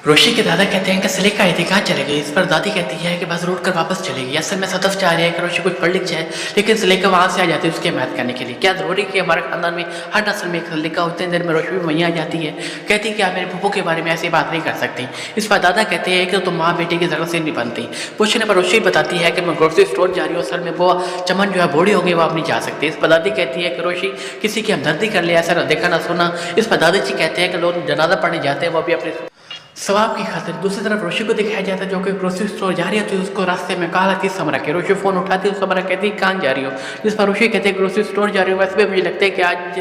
रोशी के दादा कहते हैं कि सलीका आई थी कहाँ चले गई। इस पर दादी कहती है कि बस रोड कर वापस चलेगी। असल में सदफ चाह रही है कि रोशी कुछ पढ़ लिख जाए, लेकिन सलीका वहाँ से आ जाती है उसकी मदद करने के लिए। क्या जरूरी कि हमारे खानदान में हर नस्ल में एक सलीका उतनी देर में रोशी भी वहीं आ जाती है। कहती है कि आप मेरे पप्पू के बारे में ऐसी बात नहीं कर सकती। इस पर दादा कहते हैं कि तुम माँ बेटी की जरूरत से नहीं बनती। पूछने पर रोशी बताती है कि मैं ग्रोसरी स्टोर जा रही हूँ, असल में वो चमन जो है बूढ़ी हो गई, वो आप नहीं जा सकती। इस पर दादी कहती है कि रोशी किसी की हमदर्दी कर ले, ऐसा देखा ना सुना। इस पर दादाजी कहते हैं कि लोग जनाजा पढ़ने जाते हैं वो भी अपने सवाब की खातिर। दूसरी तरफ रोशी को दिखाया जाता है जो कि ग्रोसरी स्टोर जा रही है, तो उसको रास्ते में कहा थी समरा के। रोशी फोन उठाती है, समरा कहती है कहाँ जा रही हो। जिस पर रोशी कहते हैं ग्रोसरी स्टोर जा रही हो। वैसे भी मुझे लगता है कि आज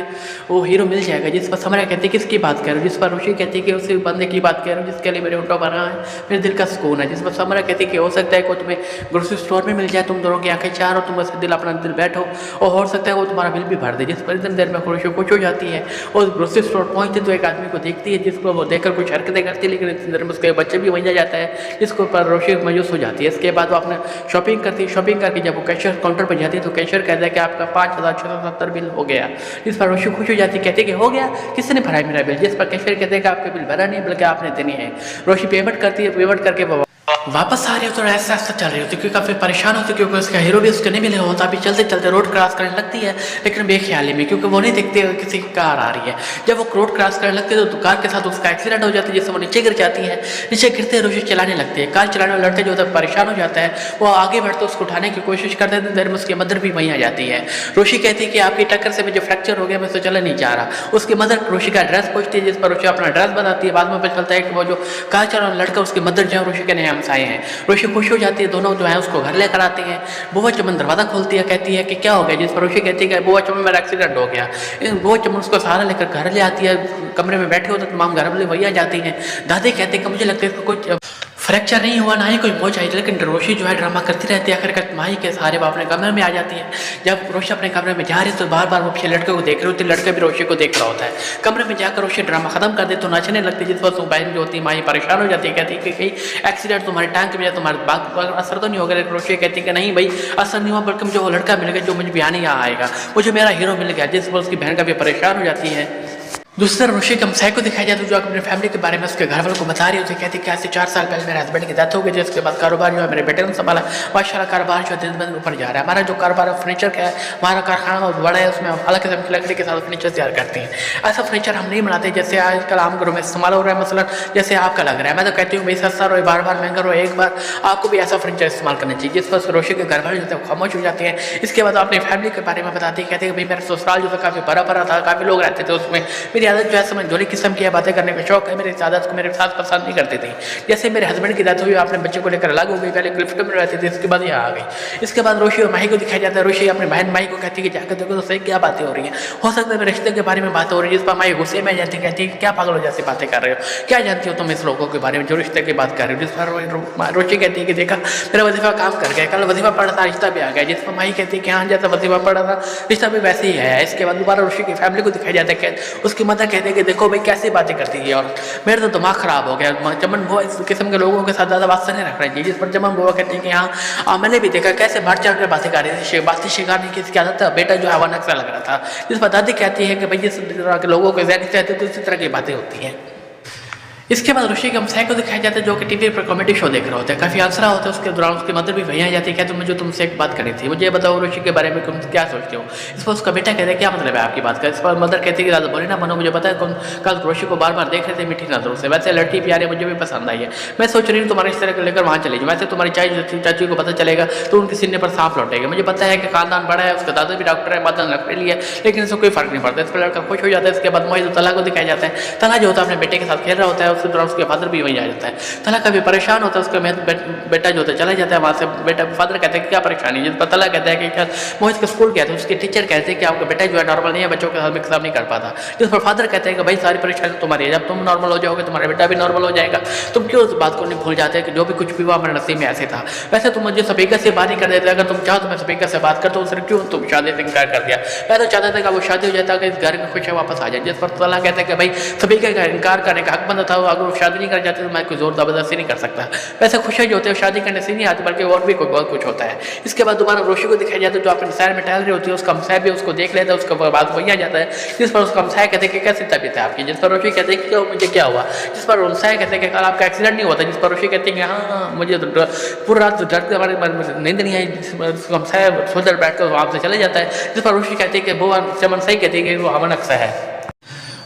वो हीरो मिल जाएगा। जिस पर समरा कहती है किसकी बात कर रहे हो। जिस पर रोशी कहती है कि उसी बंदे की बात कर रहे हो जिसके लिए मेरे होठों पर है, मेरे दिल का सुकून है। जिस पर समरा कहती है कि हो सकता है कि तुम्हें ग्रोसरी स्टोर में मिल जाए, तुम दोनों की आंखें चार हो, तुम बस दिल अपना दिल बैठो और हो सकता है वो तुम्हारा बिल भी भर दे। जिस पर इतनी देर में रोशी खुश हो जाती है और ग्रोसरी स्टोर पहुंचती तो एक आदमी को देखती है जिसको वो देखकर कुछ हरकतें करती है, लेकिन इतनी देर में उसके बच्चे भी वहीं जाता है, जिसको पर रोशी मायूस हो जाती है। इसके बाद वो अपने शॉपिंग करती है। शॉपिंग करके जब वो कैशियर काउंटर पर जाती है तो कैशियर कहता है कि आपका 5,670 बिल हो गया। जिस पर रोशी खुश हो जाती है, कहती है कि हो गया, किसने भरा मेरा बिल। जिस पर कैशियर कहते हैं कि आपका बिल भरा नहीं बल्कि आपने देनी है। रोशी पेमेंट करती है, पेमेंट करके वो वापस आ रही हो तो ऐसा ऐसा चल रही होती है क्योंकि काफ़ी परेशान होती है क्योंकि उसका हीरो भी उसके नहीं मिले होता। अभी चलते चलते रोड क्रॉस करने लगती है, लेकिन बेख्याली में, क्योंकि वो नहीं देखते किसी की कार आ रही है। जब वो रोड क्रॉस करने लगती है तो कार के साथ उसका एक्सीडेंट हो जाता है, जिससे वो नीचे गिर जाती है। नीचे गिरते ही रोशी चलाने लगती है। कार चलाने वाला लड़का जो होता है परेशान हो जाता है, वो आगे बढ़ते उसको उठाने की कोशिश करते हैं। देर में उसकी मदर भी वहीं आ जाती है। रोशी कहती है कि आपकी टक्कर से मुझे फ्रैक्चर हो गया, मैं तो चला नहीं जा रहा। उसकी मदर रोशी का ड्रेस पूछती है, जिस पर रोशी अपना ड्रेस बताती है। बाद में पता चलता है कि वो जो कार चलाने वाला लड़का उसकी मदर जो है रोशी के नए हमसाए हैं। रोशी खुश हो जाती है, दोनों जो है उसको घर लेकर आते हैं। बुआ चमन दरवाजा खोलती है, कहती है कि क्या हो गया। जिस पर रोशी कहती है कि बुआ चमन मेरा एक्सीडेंट हो गया। बुआ चमन उसको सहारा लेकर घर ले आती है। कमरे में बैठे होते तमाम घर वाले वही आ जाती हैं। दादी कहते हैं कि मुझे लगता है इसको कुछ फ्रैक्चर नहीं हुआ, ना ही कोई मोच आई, लेकिन रोशी जो है ड्रामा करती रहती है। आखिरकार माही के सहारे वो अपने कमरे में आ जाती है। जब रोशी अपने कमरे में जा रही है तो बार बार वो पीछे लड़के को देख रही होती है, लड़का भी रोशी को देख रहा होता है। कमरे में जाकर रोशी ड्रामा खत्म कर दे तो नाचने लगती है। जिस पर बहन जो होती है माही परेशान हो जाती है, कहती है कि कहीं एक्सीडेंट तुम्हारे टांग में तुम्हारे बात पर असर तो नहीं होगा। लेकिन रोशी कहती है कि नहीं भाई, असर नहीं हुआ, बल्कि मुझे वो लड़का मिल गया जो मुझे बयान यहाँ आएगा, मुझे मेरा हीरो मिल गया। जिस पर उसकी बहन का भी परेशान हो जाती है। दूसरी तरफ रोशी के हमसाय को दिखाया जाता है जो अपने फैमिली के बारे में उसके घर वालों को बता रही होती है। कहती है कि आज से 4 साल पहले मेरे हस्बैंड की डेथ हो गई थी, उसके बाद कारोबार जो है मेरे बेटे ने संभाला। माशाल्लाह कारोबार जो दिन दिन ऊपर जा रहा है। हमारा जो कारोबार है फर्नीचर का है, हमारा कारखाना बहुत बड़ा है, उसमें हम अलग किस्म की लकड़ी के साथ फर्नीचर तैयार करते हैं। ऐसा फर्नीचर हम नहीं बनाते जैसे आजकल आम घरों में इस्तेमाल हो रहा है, मसलन जैसे आपका लग रहा है। मैं तो कहती हूँ भाई सस्ता रहो, बार बार महंगा रहो, एक बार आपको भी ऐसा फर्नीचर इस्तेमाल करना चाहिए। जिस पर रोशी के घर वाले जो है खामोश हो जाते हैं। इसके बाद अपनी फैमिली के बारे में बताती है, कहते हैं भाई मेरा ससुराल जो था काफ़ी बड़ा बड़ा था, काफ़ी लोग रहते थे उसमें। मेरी आदत जो है समझ जोली किस्म की बातें करने का शौक है। मेरी आदत को मेरे साथ पसंद नहीं करते थे। जैसे मेरे हस्बैंड की डेथ हुई, अपने बच्चे को लेकर अलग हो गई, पहले क्लिफ्ट में रहती थी, इसके बाद यहाँ आ गई। इसके बाद रोशी और माही को दिखाया जाता है। रोशी अपने बहन माही को कहती है कि जाकर देखो तो सही क्या बातें हो रही हैं, हो सकता है मेरे रिश्ते के बारे में बातें हो रही है। जिस पर माही गुस्से में जाती कहती है क्या पागल हो जैसी बातें कर रहे हो, क्या जानती हो तुम इस लोगों के बारे में जो रिश्ते की बात कर रहे हो। जिस पर रोशी कहती है कि देखा मेरा वजीफा काम कर गया, कल वजीफा पड़ा था रिश्ता भी आ गया। जिस पर माही कहती है कि हाँ जैसा वजीफा पड़ा था रिश्ता भी वैसे ही है। इसके बाद दोबारा रोशी की फैमिली को दिखाया जाता है। उसकी मदर कहते हैं कि देखो भाई कैसी बातें करती है और मेरा तो दिमाग खराब हो गया। चमन बुआ इस किस्म के लोगों के साथ ज़्यादा वास्ता नहीं रखना चाहिए। जिस पर चमन बुआ कहती है कि हाँ मैंने भी देखा कैसे बढ़ चढ़ कर बातें कर रही थी, बातें शिकार नहीं किसी की आदत था, बेटा जो है वो नक्शा लग रहा था। जिस पर दादी कहती है कि भाई जिस तरह के लोगों के जहन से आते तो इसी तरह की बातें होती हैं। इसके बाद रोशी के हमसाय को दिखाया जाता है जो कि टीवी पर कॉमेडी शो देख रहा होता है, काफ़ी आंसरा होता है। उसके दौरान उसकी मदर भी वहीं आ जाती है। क्या मुझे तुमसे एक बात करनी थी, मुझे बताओ रोशी के बारे में तुम क्या सोचते हो। इस पर उसका बेटा कहता है क्या मतलब है आपकी बात का। इस पर मदर कहती है कि दादा बोले ना मनो, मुझे पता है कल रोशी को बार बार देख रहे थे मीठी नजरों से, वैसे लड़की प्यारी मुझे भी पसंद आई है। मैं सोच रही हूँ तुम्हारे इस तरह को लेकर वहाँ चले जाऊँ। वैसे तुम्हारी चाची को पता चलेगा तो उनके सीने पर सांप लौटेगा। मुझे पता है कि खानदान बड़ा है, उसका दादा भी डॉक्टर है, मदन लकड़ी है, लेकिन इसको कोई फर्क नहीं पड़ता। इस पर लड़का खुश हो जाता है। इसके बाद मोहित तला को दिखाया जाता है। तला जो होता है अपने बेटे के साथ खेल रहा होता है, उसके दौरान उसके फादर भी वहीं आ जाता है। तला कभी परेशान होता है, उसका बेटा जो होता है चला जाता है वहाँ से। बेटा फादर कहते हैं कि क्या परेशानी है। जिस पर तला कहता है कि क्या मोहित के स्कूल गया था, उसके टीचर कहते हैं कि आपका बेटा जो है नॉर्मल नहीं है, बच्चों के साथ मिक्सअप नहीं कर पाता। जिस पर फादर कहते हैं कि भाई सारी परेशानी तुम्हारी है, जब तुम नॉर्मल हो जाओगे तुम्हारा बेटा भी नॉर्मल हो जाएगा। तुम क्यों उस बात को नहीं भूल जाते कि जो भी कुछ भी हुआ हमारे नसीब में ऐसे था। वैसे तुम मुझे सफीका से बात नहीं कर देते, अगर तुम चाहो तो मैं सफीका से बात करता हूँ, सिर्फ क्यों तुम शादी से इनकार कर दिया। मैं तो चाहता था कि वो शादी हो जाता है, इस घर में खुशियाँ वापस आ जाए। जिस पर तला कहता है कि भाई सफीका का इनकार करने का हक बनता था, वो अगर वो शादी नहीं कर जाते तो मैं कोई जोर ज़बरदस्ती नहीं कर सकता। वैसे खुशियाँ जो होती है वो शादी करने से नहीं आती, बल्कि और भी कोई बहुत कुछ होता है। इसके बाद दोबारा रोशी को दिखाया जाता है जो अपने सैर में टहल रही होती है, उसका हमसाया भी उसको देख लेता है, उसके बाद वही आ जाता है, जिस पर उसका हमसाया कहते हैं कि कैसी तबीयत है आपकी, जिस पर रोशी कहते हैं कि मुझे क्या हुआ, जिस पर हमसाया कहते हैं कि कल आपका एक्सीडेंट नहीं हुआ था, जिस पर रोशी कहती है कि हाँ मुझे पूरी रात डर के हमारे नींद नहीं आई, जिस पर हमसाया सोच बैठ कर वहाँ से चले जाता है, जिस पर रोशी कहती है कि वो चमन सही कहती है कि वो हमन अक्सर है।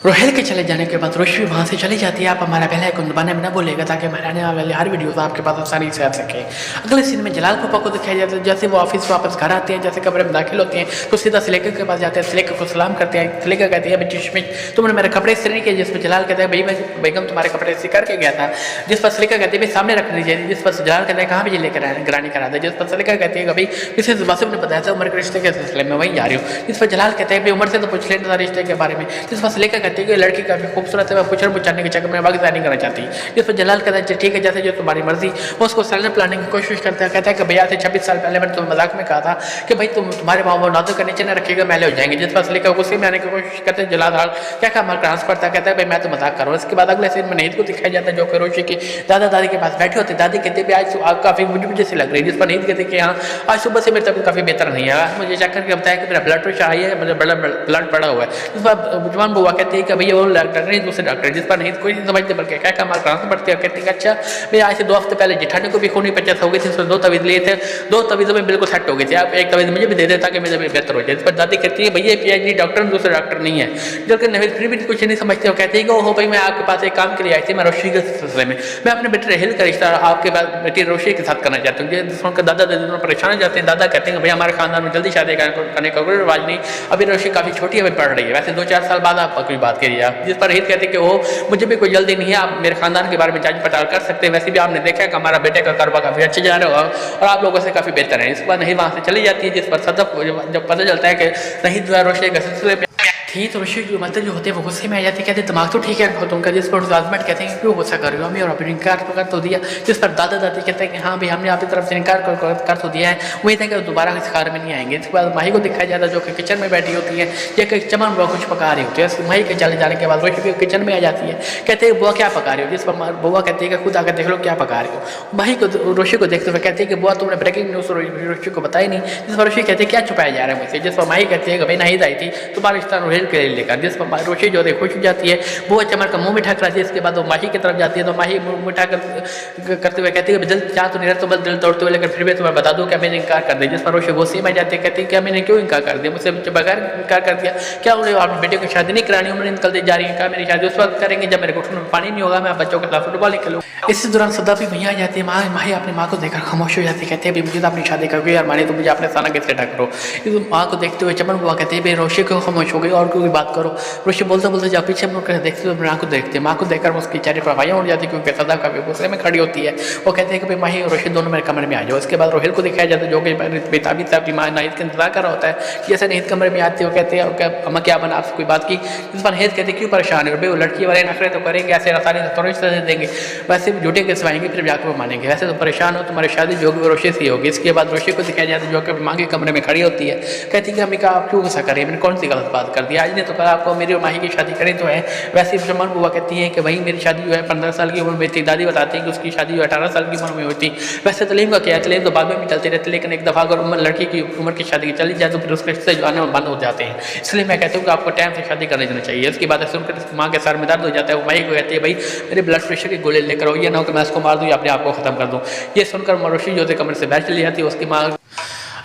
रोहेल के चले जाने के बाद रोशी वहाँ से चली जाती है। आप हमारा पहले आइकन दबाने में ना बोलेगा ताकि हमारे आने वाले हर वीडियोस आपके पास आसानी से आ सके। अगले सीन में जलाल पापा को दिखाया जाता है जैसे वो ऑफिस वापस घर आते हैं, जैसे कमरे में दाखिल होते हैं तो सीधा सिलेका के पास जाते हैं, सिलेका को सलाम करते हैं। सिलेका कहती है बच्ची तुमने मेरे कपड़े इस्त्री नहीं किए, जिस पर जलाल कहता है भाई मैं बेगम तुम्हारे कपड़े इस्त्री करके गया था, जिस पर सिलेका कहती है भाई सामने रख दीजिए, जिस पर जलाल कहता है कहाँ भी लेकर ग्रानी करा दे, जिस पर सिलेका कहती है भाई किसी वासिफ ने बताया था उम्र के रिश्ते के सिलसिले में वहीं जा रही हूँ, जिस पर जलाल कहता है भाई उम्र से तो पूछ लेना रिश्ते के बारे में, जिस पर सिलेका कहती है कि लड़की काफी खूबसूरत है, मैं पूछने पूछाने के चक्कर में वाकई नहीं करना चाहती, जिस पर जलाल कहता है ठीक है जैसे जो तुम्हारी मर्जी। वो उसको सैलरी प्लानिंग की कोशिश करता है, कहता है कि भैया से 26 साल पहले मैंने तुम्हें मजाक में कहा था कि भाई तुम्हारे माँ बाप नादो का नीचे न रखिएगा मैले हो जाएंगे, जिस पर सिलेका गुस्से में आने की कोशिश करते हैं। जलाल क्या हमारा ट्रांसफर था, कहता है भाई मैं तो मजाक कर रहा हूँ। इसके बाद अगले सीन में नींद को दिखाया जाता है जो कि रोशी की दादा दादी के पास बैठे होते, दादी कहते हैं आज आप काफी मुझे से लग रही है, जिस पर नींद कहते कि हाँ आज सुबह से मेरी तबीयत काफी बेहतर नहीं है, मुझे चेक करके बताया कि मेरा ब्लड प्रेशर हाई है, मुझे ब्लड बढ़ा हुआ है। जिस पर जवान बुआ कहती है कि भैया वो डॉक्टर नहीं दूसरे डॉक्टर, जिस पर नहीं कोई नहीं समझते बल्कि क्या हमारा ट्रांसफर पड़ती है। कहती है अच्छा मैं आज से 2 हफ्ते पहले जेठानी को भी खूनी पंचायत हो गई थी, उसमें 2 तवीज़ लिए थे, 2 तवीज़ों में बिल्कुल सेट हो गई थी, आप एक तवीज़ मुझे भी दे देता कि मेरी तबीयत बेहतर हो जाए। इस पर दादी कहती है भैया PhD डॉक्टर दूसरे डॉक्टर नहीं है, जबकि नवीद फिर भी कुछ नहीं समझते हो। कहती है कि ओहो भाई मैं आपके पास एक काम के लिए आई थी, मैं रोशी के सिलसिले में मैं अपने बेटे रहील का रिश्ता आपके बेटी रोशी के साथ करना चाहती हूँ। सुनकर दादा दादी दोनों परेशान हो जाते हैं। दादा कहते हैं भैया हमारे खानदान में जल्दी शादी करने का कोई रिवाज नहीं, अभी रोशी काफ़ी छोटी है, पढ़ रही है, वैसे 2-4 साल बाद आप कोई बात करिए आप। जिस पर रहील कहते हैं कि ओह मुझे भी कोई जल्दी नहीं है, आप मेरे खानदान के बारे में जांच पड़ताल कर सकते हैं, वैसे भी आपने देखा है कि हमारा बेटे का कारोबार काफ़ी अच्छे जा रहा होगा और आप लोगों से काफ़ी बेहतर है। इसके बाद नहीं वहाँ से चली जाती है, जिस पर सदफ जब पता चलता है कि नहीं जो है रोशी के सिलसिले में थी तो रोशी जो मतलब जो होते हैं वो गुस्से में आ जाती है, कहते दिमाग तो ठीक है तुमका, जिस पर आजमत कहते हैं क्यों गुस्सा कर रही हो हमें और अपने इनकार कर तो दिया, जिस पर दादा दादी कहते हैं कि हाँ भाई हमने आपकी तरफ से इनकार कर तो दिया है, वही था कि दोबारा इस कार में नहीं आएंगे। इसके बाद माही को दिखाया जाता है जो कि किचन में बैठी होती है, या कि चमन बुआ कुछ पका रही होती है। माही के चले जाने के बाद रोशी किचन में आ जाती है, कहते हैं बुआ क्या पका रही हो, जिस पर बुआ कहती है कि खुद आकर देख लो क्या पका रही हो। माही को रोशी को देखते हुए कहते हैं कि बुआ तुमने ब्रेकिंग न्यूज़ रोशी को बताई नहीं, जिस पर रोशी कहते हैं क्या छुपाया जा रहा है मुझसे, जिस पर माही कहती है कि भाई नहीं आई थी तुम्हारा रिश्ता रोहिल के लिए लेकर, जिस रोशी जो है खुश हो जाती है। वो चमन का मुंह मिठा कराती है, इसके बाद वो माही की तरफ जाती है तो माही मुंह मिठा करते हुए कहती है दिल चाह तो नहीं रहा तो बस दिल तोड़ते हुए, लेकिन फिर भी तुम्हें बता दूं कि मैंने इनकार कर दिया, जिस पर रोशी गुस्से में जाती है, कहती है क्या मैंने क्यों इनकार कर दिया, मुझसे बगैर इनकार कर दिया, क्या उन्हें अपने बेटे की शादी नहीं करानी, उम्र निकलती जा रही है, क्या मेरी शादी उस वक्त करेंगे जब मेरे घुटनों में पानी नहीं होगा, मैं बच्चों के साथ फुटबॉल खेलूँ। इसी दौरान सदा भी वहीं आ जाती है, माही अपनी माँ को देखकर खामोश हो जाती है, कहते हैं मुझे तो अपनी शादी कर गई यार मानी तो मुझे अपने साना कैसे ढक करो। इस माँ को देखते हुए चमन बुआ कहते हैं भाई रोशी क्यों खामोश हो गई और कोई बात करो। रोशी बोलते बोलते जब पीछे मुड़कर देखते हुए माँ को देखते हैं, माँ को देखकर उसकी चेहरे पर हवाइयाँ उड़ जाती है क्योंकि सदा काफी गुस्से में खड़ी होती है। वो कहते हैं कि भाई माही और रोशी दोनों मेरे कमरे में आ जाओ। इसके बाद रोहिल को दिखाया जाता है जो कि बेताबी से अपनी माँ नाहिद का इंतजार कर रहा होता है कि जैसे नाहिद कमरे में आती है, वो कहते हैं अम्मा क्या बना आपसे कोई बात की, इस पर नाहिद कहते क्यों परेशान है भाई, वो लड़की वाले नखरे तो करेंगे ऐसे आसानी से थोड़ी से देंगे, वैसे भी झूठे के सिवाएंगे फिर जाकर वो मानेंगे, वैसे तो परेशान हो तुम्हारी शादी जो भी रोशी से होगी। इसके बाद रोशी को दिखाया जाता है जो कि माँ के कमरे में खड़ी होती है, कहती है कि अम्मी का आप क्यों गुस्सा करें, मैंने कौन सी गलत बात कर दी, आज ने तो कल आपको मेरी और माही की शादी करें तो है। वैसे चमन बुआ कहती है कि भाई मेरी शादी जो है 15 साल की उम्र में थी, दादी बताती है कि उसकी शादी जो 18 साल की उम्र में हुई थी। वैसे तलीम का क्या, तलीम तो बाद में भी चलती रहती, लेकिन एक दफ़ा अगर उम्र लड़की की उम्र की शादी चली जाए तो फिर उसके रिश्ते जो आने बंद हो जाते हैं, इसलिए मैं कहता हूँ कि आपको टाइम से शादी कर लेना चाहिए। इसकी बात सुनकर माँ के सर में दर्द हो जाता है, वो माही को कहती है भाई मेरे ब्लड प्रेशर की गोली लेकर आओ, ये ना हो कि मैं उसको मार दूँ या अपने आप को खत्म कर दूँ। ये सुनकर रोशी जो थे कमरे से बाहर चली जाती है। उसकी माँ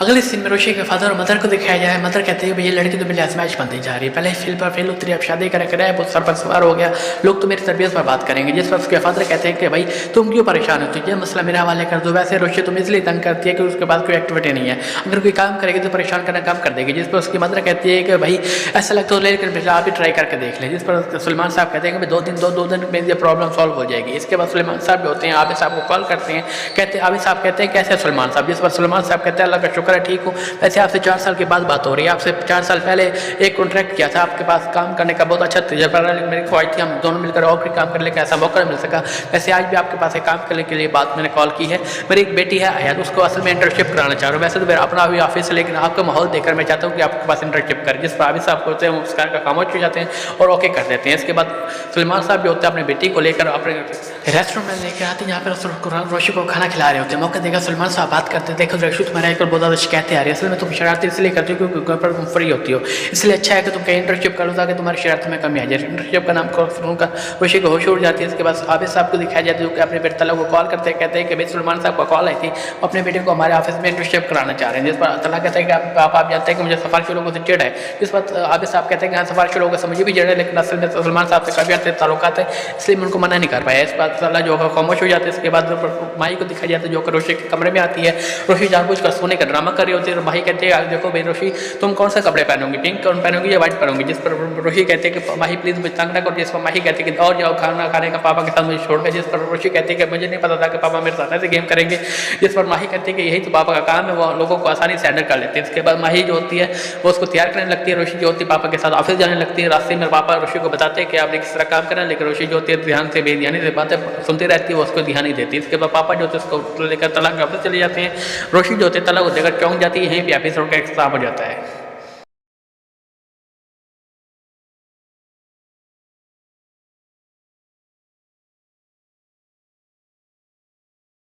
अगले सीन में रोशी के फादर और मदर को दिखाया जाए। मदर कहते हैं भैया लड़की तो मेरी आजमाइश बनती जा रही है, पहले फील पर फेल उतरी, अब शादी करें कराए बहुत सर पर सवार हो गया, लोग तो मेरी तरबियत पर बात करेंगे। जिस पर उसके फादर कहते हैं कि भाई तुम क्यों परेशान हो, ये मसला मेरे हवाले कर दो। वैसे रोशी तुम इसलिए तंग करती है कि उसके पास कोई एक्टिविटी नहीं है, अगर कोई काम करेगी तो परेशान करना काम कर देगी। जिस पर उसकी मदर कहती है कि भाई ऐसा लगता है लेकर बेटा आप ही ट्राई करके देख लें। जिस पर सुलेमान साहब कहते हैं कि दो दिन में ये प्रॉब्लम सॉल्व हो जाएगी। इसके बाद सुलेमान साहब भी होते हैं, आबिद साहब को कॉल करते हैं, कहते हैं आबिद साहब कहते हैं कैसे सुलेमान साहब, जिस पर सुलेमान साहब कहते हैं अल्लाह का शुक्र शुक्र है ठीक हूँ। वैसे आपसे 4 साल के बाद बात हो रही है, आपसे 4 साल पहले एक कॉन्ट्रैक्ट किया था, आपके पास काम करने का बहुत अच्छा तजुर्बा रहा, लेकिन मेरी ख्वाहिश थी हम दोनों मिलकर और भी काम कर ले, ऐसा मौका मिल सका। वैसे आज भी आपके पास एक काम करने के लिए बात मैंने कॉल की है। मेरी एक बेटी है आया, उसको असल में इंटर्नशिप कराना चाह रहा हूँ। वैसे तो मेरा अपना भी ऑफिस है, लेकिन आपका माहौल देखकर मैं चाहता हूँ कि आपके पास इंटर्नशिप करें। जिस पर आबिद साहब होते हैं वो उस का खामोश हो जाते हैं और ओके कर देते हैं। इसके बाद सलमान साहब भी होते हैं अपनी बेटी को लेकर अपने रेस्टोरेंट में लेकर आते हैं, जहाँ पर रोशी को खाना खिला रहे होते हैं। मौका देगा सलमान साहब बात करते हैं, देखो रोशी तुम्हारा एक बहुत ज़्यादा शिकायतें आ रही है, असल में तुम शरारती इसलिए करती हो क्योंकि घर पर तुम फ्री होती हो, इसलिए अच्छा है कि तुम कहीं इंटर्नशिप कर लो ताकि तुम्हारी शरारत में कमी आ जाए। इंटर्नशिप का नाम का रोशी को होश उड़ जाती है। इसके बाद आबिद साहब को दिखाया जाता है जो कि अपने बेटे तला को कॉल करते हैं, कहते हैं कि भाई सलमान साहब को कॉल आई थी, अपने बेटे को हमारे ऑफिस में इंटर्नशिप कराना चाह रहे हैं। जिस पर तला कहता है कि आप जानते हैं कि मुझे सिफारिशी लोगों से चिढ़ है। जिस पर आबिद साहब कहते हैं कि हाँ सिफारिशी लोगों से मुझे भी चिढ़ है, लेकिन असल में सलमान साहब से काफ़ी अच्छे ताल्लुकात है, इसलिए मैं उनको मना नहीं कर पाया। इस बात तला जो है खामोश हो जाते हैं। इसके बाद माही को दिखाया जाता है जो कि रोशी के कमरे में आती है। रोशी जानबूझकर सोने का ड्रामा कर रही होती है और माही कहती है देखो भाई रोशी तुम कौन सा कपड़े पहनोगी, पिंक कौन पहनोगी या व्हाइट पहनोगी। जिस पर रोशी कहते हैं कि माही प्लीज़ मुझे तंग ना करो। जिस पर माही कहती है कि और जाओ खाना खाने का पापा के साथ मुझे छोड़ कर। जिस पर रोशी कहती है कि मुझे नहीं पता था कि पापा मेरे साथ ऐसे गेम करेंगे। जिस पर माही कहती है कि यही तो पापा का काम है, वो लोगों को आसानी से हैंडल कर लेते हैं। इसके बाद माही जो होती है वो उसको तैयार करने लगती है। रोशी जो होती है पापा के साथ ऑफिस जाने लगती है। रास्ते में पापा रोशी को बताते हैं कि आपने किस तरह काम करना है, लेकिन रोशी जो होती है ध्यान से बेध्यानी से बातें सुनती रहती है, वो उसको ध्यान नहीं देती। इसके बाद पापा जो होते हैं उसको लेकर तलाक के ऑफिस चले जाते हैं। रोशी जो होती है तलाक को देकर चौंक जाती है। यहीं पे ऑफिस का एग्जाम हो जाता है।